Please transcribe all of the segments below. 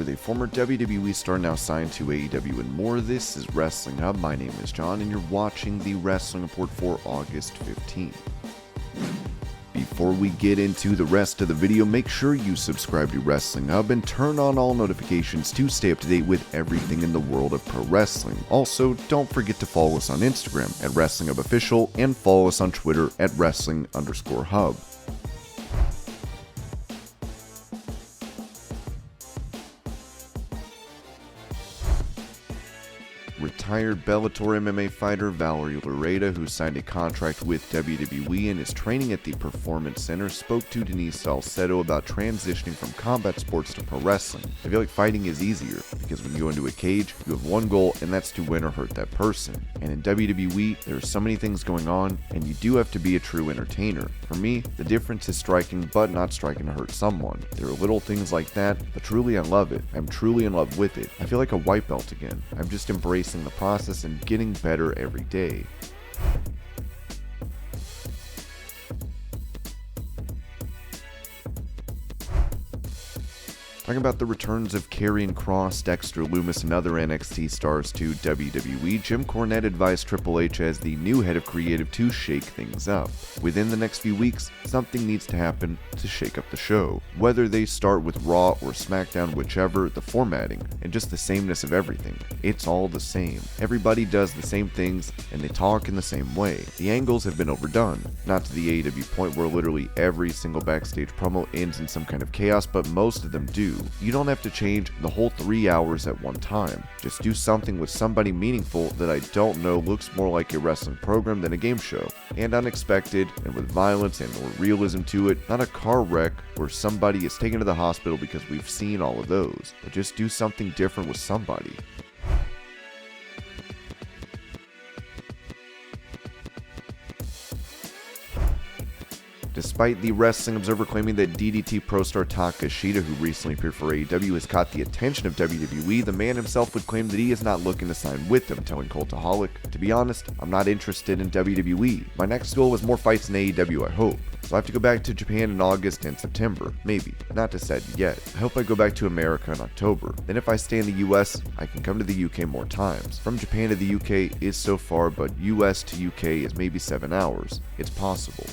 with a former WWE star now signed to AEW and more. This is Wrestling Hub. My name is John, and you're watching the Wrestling Report for August 15th. Before we get into the rest of the video, make sure you subscribe to Wrestling Hub and turn on all notifications to stay up to date with everything in the world of pro wrestling. Also, don't forget to follow us on Instagram at Wrestling Hub Official and follow us on Twitter at Wrestling_Hub. Retired Bellator MMA fighter Valerie Loureda, who signed a contract with WWE and is training at the Performance Center, spoke to Denise Salcedo about transitioning from combat sports to pro wrestling. I feel like fighting is easier because when you go into a cage, you have one goal, and that's to win or hurt that person. And in WWE, there are so many things going on, and you do have to be a true entertainer. For me, the difference is striking, but not striking to hurt someone. There are little things like that, but truly I love it. I'm truly in love with it. I feel like a white belt again. I'm just embracing the process and getting better every day. Talking about the returns of Karrion Kross, Dexter Lumis, and other NXT stars to WWE, Jim Cornette advised Triple H as the new head of creative to shake things up. Within the next few weeks, something needs to happen to shake up the show. Whether they start with Raw or SmackDown, whichever, the formatting, and just the sameness of everything. It's all the same. Everybody does the same things, and they talk in the same way. The angles have been overdone. Not to the AEW point where literally every single backstage promo ends in some kind of chaos, but most of them do. You don't have to change the whole 3 hours at one time. Just do something with somebody meaningful that I don't know looks more like a wrestling program than a game show, and unexpected, and with violence and more realism to it, not a car wreck where somebody is taken to the hospital because we've seen all of those, but just do something different with somebody. Despite the Wrestling Observer claiming that DDT pro star Takeshita, who recently appeared for AEW, has caught the attention of WWE, the man himself would claim that he is not looking to sign with them, telling Cultaholic, "To be honest, I'm not interested in WWE. My next goal was more fights in AEW, I hope. So I have to go back to Japan in August and September. Maybe. Not decided yet. I hope I go back to America in October. Then if I stay in the US, I can come to the UK more times. From Japan to the UK is so far, but US to UK is maybe 7 hours. It's possible."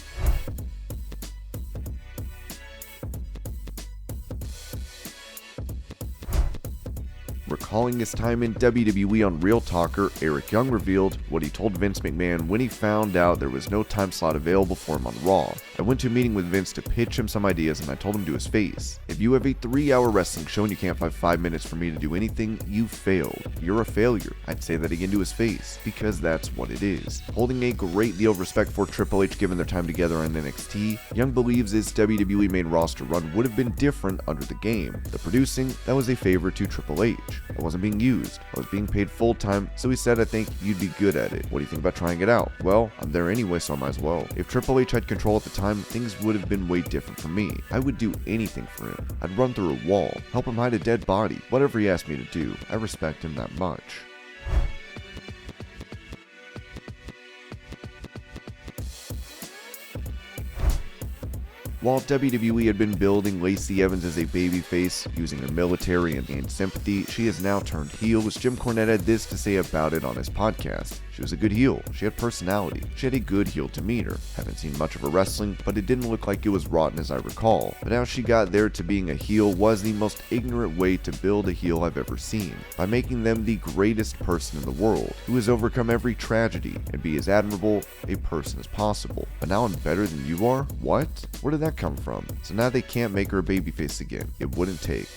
Recalling his time in WWE on Real Talker, Eric Young revealed what he told Vince McMahon when he found out there was no time slot available for him on Raw. "I went to a meeting with Vince to pitch him some ideas, and I told him to his face, 'If you have a 3-hour wrestling show and you can't find 5 minutes for me to do anything, you failed. You're a failure.' I'd say that again to his face, because that's what it is." Holding a great deal of respect for Triple H given their time together on NXT, Young believes his WWE main roster run would have been different under the game. The producing, that was a favor to Triple H. I wasn't being used. I was being paid full time, so he said, "I think you'd be good at it. What do you think about trying it out?" "Well, I'm there anyway, so I might as well." If Triple H had control at the time, things would have been way different for me. I would do anything for him. I'd run through a wall, help him hide a dead body, whatever he asked me to do. I respect him that much. While WWE had been building Lacey Evans as a babyface, using her military and sympathy, she has now turned heel, which Jim Cornette had this to say about it on his podcast. "She was a good heel. She had personality. She had a good heel demeanor. Haven't seen much of her wrestling, but it didn't look like it was rotten as I recall. But how she got there to being a heel was the most ignorant way to build a heel I've ever seen, by making them the greatest person in the world, who has overcome every tragedy, and be as admirable a person as possible. But now I'm better than you are? What? Where did that come from?" So now they can't make her a babyface again. It wouldn't take.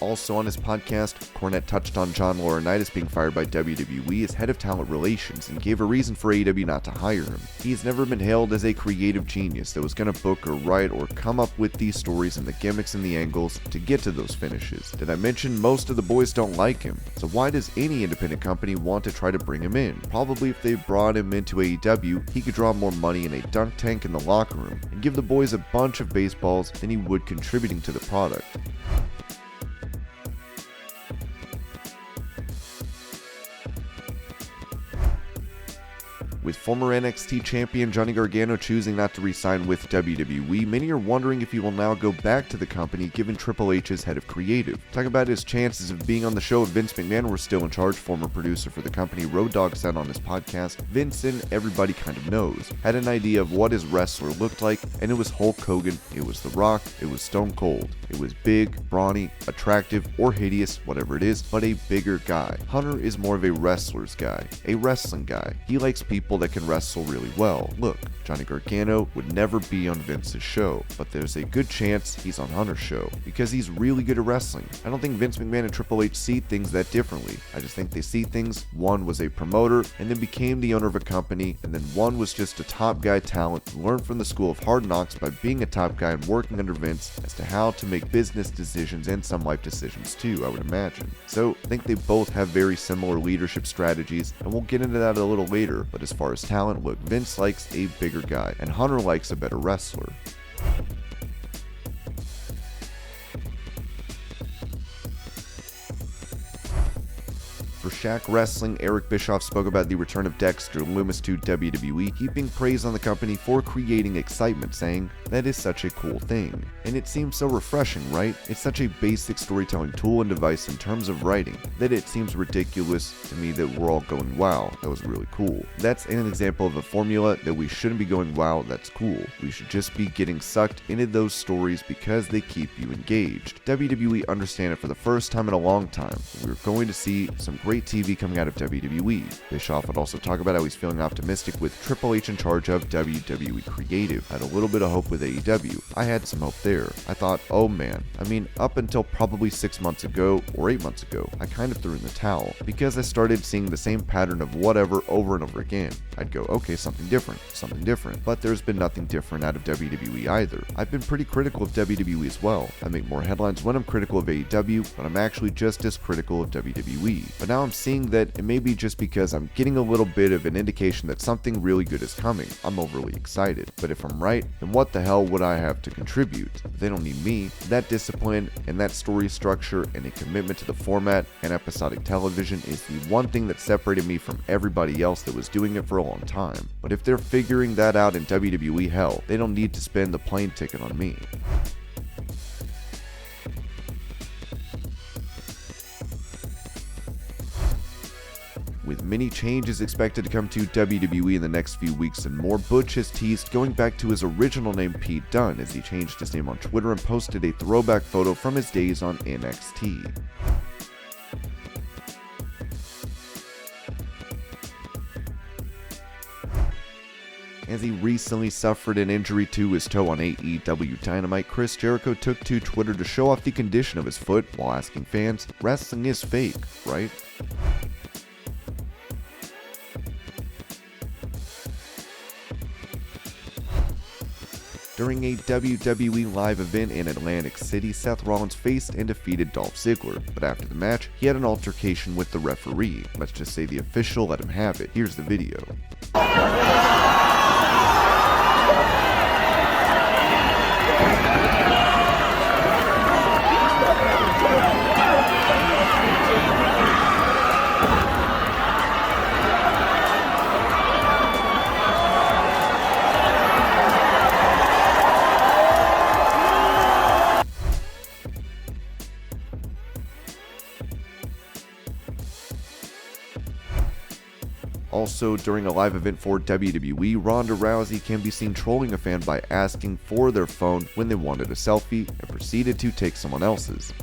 Also on his podcast, Cornette touched on John Laurinaitis being fired by WWE as head of talent relations and gave a reason for AEW not to hire him. He has never been hailed as a creative genius that was going to book or write or come up with these stories and the gimmicks and the angles to get to those finishes. Did I mention most of the boys don't like him? So why does any independent company want to try to bring him in? Probably if they brought him into AEW, he could draw more money in a dunk tank in the locker room and give the boys a bunch of baseballs than he would contributing to the product. With former NXT champion Johnny Gargano choosing not to re-sign with WWE, many are wondering if he will now go back to the company given Triple H's head of creative. Talk about his chances of being on the show if Vince McMahon were still in charge. Former producer for the company Road Dogg said on his podcast, Vince and everybody kind of knows, had an idea of what his wrestler looked like, and it was Hulk Hogan, it was The Rock, it was Stone Cold. It was big, brawny, attractive, or hideous, whatever it is, but a bigger guy. Hunter is more of a wrestler's guy, a wrestling guy. He likes people that can wrestle really well. Look, Johnny Gargano would never be on Vince's show, but there's a good chance he's on Hunter's show, because he's really good at wrestling. I don't think Vince McMahon and Triple H see things that differently. I just think they see things, one was a promoter, and then became the owner of a company, and then one was just a top guy talent who learned from the school of hard knocks by being a top guy and working under Vince as to how to make business decisions and some life decisions too, I would imagine. So I think they both have very similar leadership strategies, and we'll get into that a little later, but as far as talent, look, Vince likes a bigger guy, and Hunter likes a better wrestler. For Shaq Wrestling, Eric Bischoff spoke about the return of Dexter Lumis to WWE, heaping praise on the company for creating excitement, saying, "That is such a cool thing. And it seems so refreshing, right? It's such a basic storytelling tool and device in terms of writing, that it seems ridiculous to me that we're all going, wow, that was really cool. That's an example of a formula that we shouldn't be going, wow, that's cool. We should just be getting sucked into those stories because they keep you engaged. WWE understand it for the first time in a long time. We're going to see some great TV coming out of WWE. Bischoff would also talk about how he's feeling optimistic with Triple H in charge of WWE Creative. I had a little bit of hope with AEW. I had some hope there. I thought, oh man, up until probably 6 months ago or 8 months ago, I kind of threw in the towel because I started seeing the same pattern of whatever over and over again. I'd go, okay, something different, but there's been nothing different out of WWE either. I've been pretty critical of WWE as well. I make more headlines when I'm critical of AEW, but I'm actually just as critical of WWE. But now I'm seeing that it may be just because I'm getting a little bit of an indication that something really good is coming. I'm overly excited. But if I'm right, then what the hell would I have to contribute? They don't need me. That discipline and that story structure and a commitment to the format and episodic television is the one thing that separated me from everybody else that was doing it for a long time. But if they're figuring that out in WWE, hell, they don't need to spend the plane ticket on me. With many changes expected to come to WWE in the next few weeks and more, Butch has teased going back to his original name Pete Dunne as he changed his name on Twitter and posted a throwback photo from his days on NXT. As he recently suffered an injury to his toe on AEW Dynamite, Chris Jericho took to Twitter to show off the condition of his foot while asking fans, "Wrestling is fake, right?" During a WWE live event in Atlantic City, Seth Rollins faced and defeated Dolph Ziggler, but after the match, he had an altercation with the referee. Let's just say the official let him have it. Here's the video. Also, during a live event for WWE, Ronda Rousey can be seen trolling a fan by asking for their phone when they wanted a selfie and proceeded to take someone else's.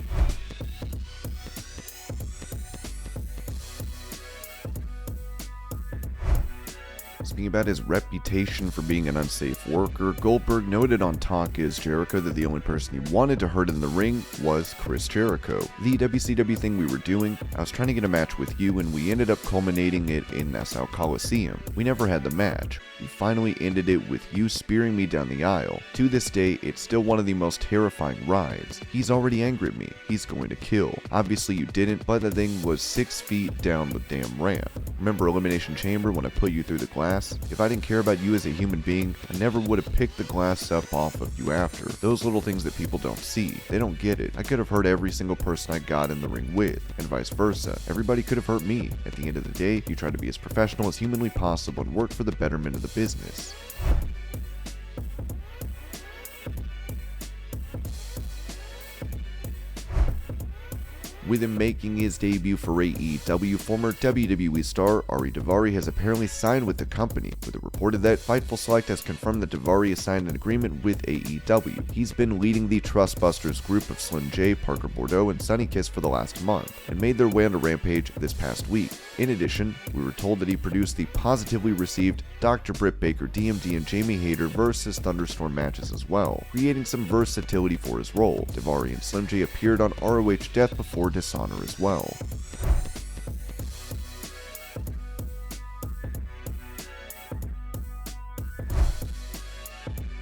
Speaking about his reputation for being an unsafe worker, Goldberg noted on Talk Is Jericho that the only person he wanted to hurt in the ring was Chris Jericho. The WCW thing we were doing, I was trying to get a match with you and we ended up culminating it in Nassau Coliseum. We never had the match. We finally ended it with you spearing me down the aisle. To this day, it's still one of the most terrifying rides. He's already angry at me. He's going to kill. Obviously you didn't, but the thing was 6 feet down the damn ramp. Remember Elimination Chamber when I put you through the glass? If I didn't care about you as a human being, I never would have picked the glass up off of you after. Those little things that people don't see. They don't get it. I could have hurt every single person I got in the ring with, and vice versa. Everybody could have hurt me. At the end of the day, you try to be as professional as humanly possible and work for the betterment of the business. With him making his debut for AEW, former WWE star Ari Daivari has apparently signed with the company, with it reported that Fightful Select has confirmed that Daivari has signed an agreement with AEW. He's been leading the Trustbusters group of Slim J, Parker Bordeaux, and Sonny Kiss for the last month, and made their way onto Rampage this past week. In addition, we were told that he produced the positively received Dr. Britt Baker DMD and Jamie Hayter vs. Thunderstorm matches as well, creating some versatility for his role. Daivari and Slim J appeared on ROH Death Before Dishonor as well.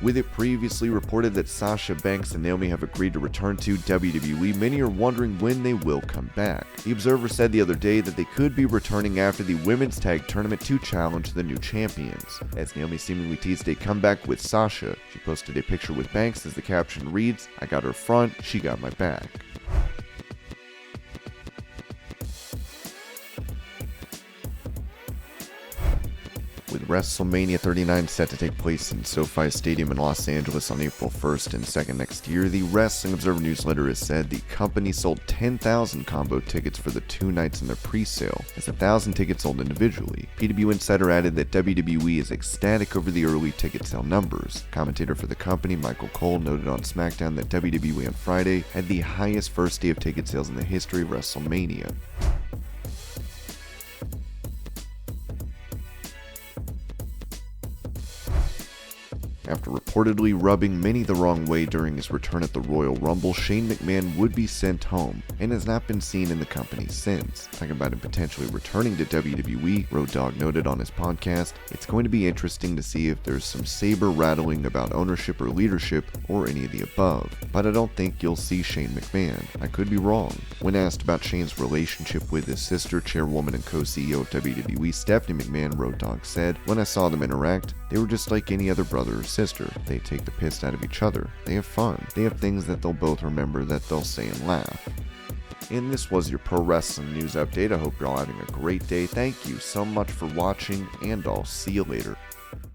With it previously reported that Sasha Banks and Naomi have agreed to return to WWE, many are wondering when they will come back. The Observer said the other day that they could be returning after the Women's Tag Tournament to challenge the new champions. As Naomi seemingly teased a comeback with Sasha, she posted a picture with Banks as the caption reads, "I got her front, she got my back." With WrestleMania 39 set to take place in SoFi Stadium in Los Angeles on April 1st and 2nd next year, the Wrestling Observer newsletter has said the company sold 10,000 combo tickets for the 2 nights in their pre-sale, as 1,000 tickets sold individually. PW Insider added that WWE is ecstatic over the early ticket sale numbers. Commentator for the company, Michael Cole, noted on SmackDown that WWE on Friday had the highest first day of ticket sales in the history of WrestleMania. After reportedly rubbing many the wrong way during his return at the Royal Rumble, Shane McMahon would be sent home and has not been seen in the company since. Talking about him potentially returning to WWE, Road Dogg noted on his podcast, "It's going to be interesting to see if there's some saber rattling about ownership or leadership or any of the above, but I don't think you'll see Shane McMahon. I could be wrong." When asked about Shane's relationship with his sister, chairwoman and co-CEO of WWE, Stephanie McMahon, Road Dogg said, "When I saw them interact, they were just like any other brother or sister. They take the piss out of each other. They have fun. They have things that they'll both remember that they'll say and laugh." And this was your pro wrestling news update. I hope you're all having a great day. Thank you so much for watching, and I'll see you later.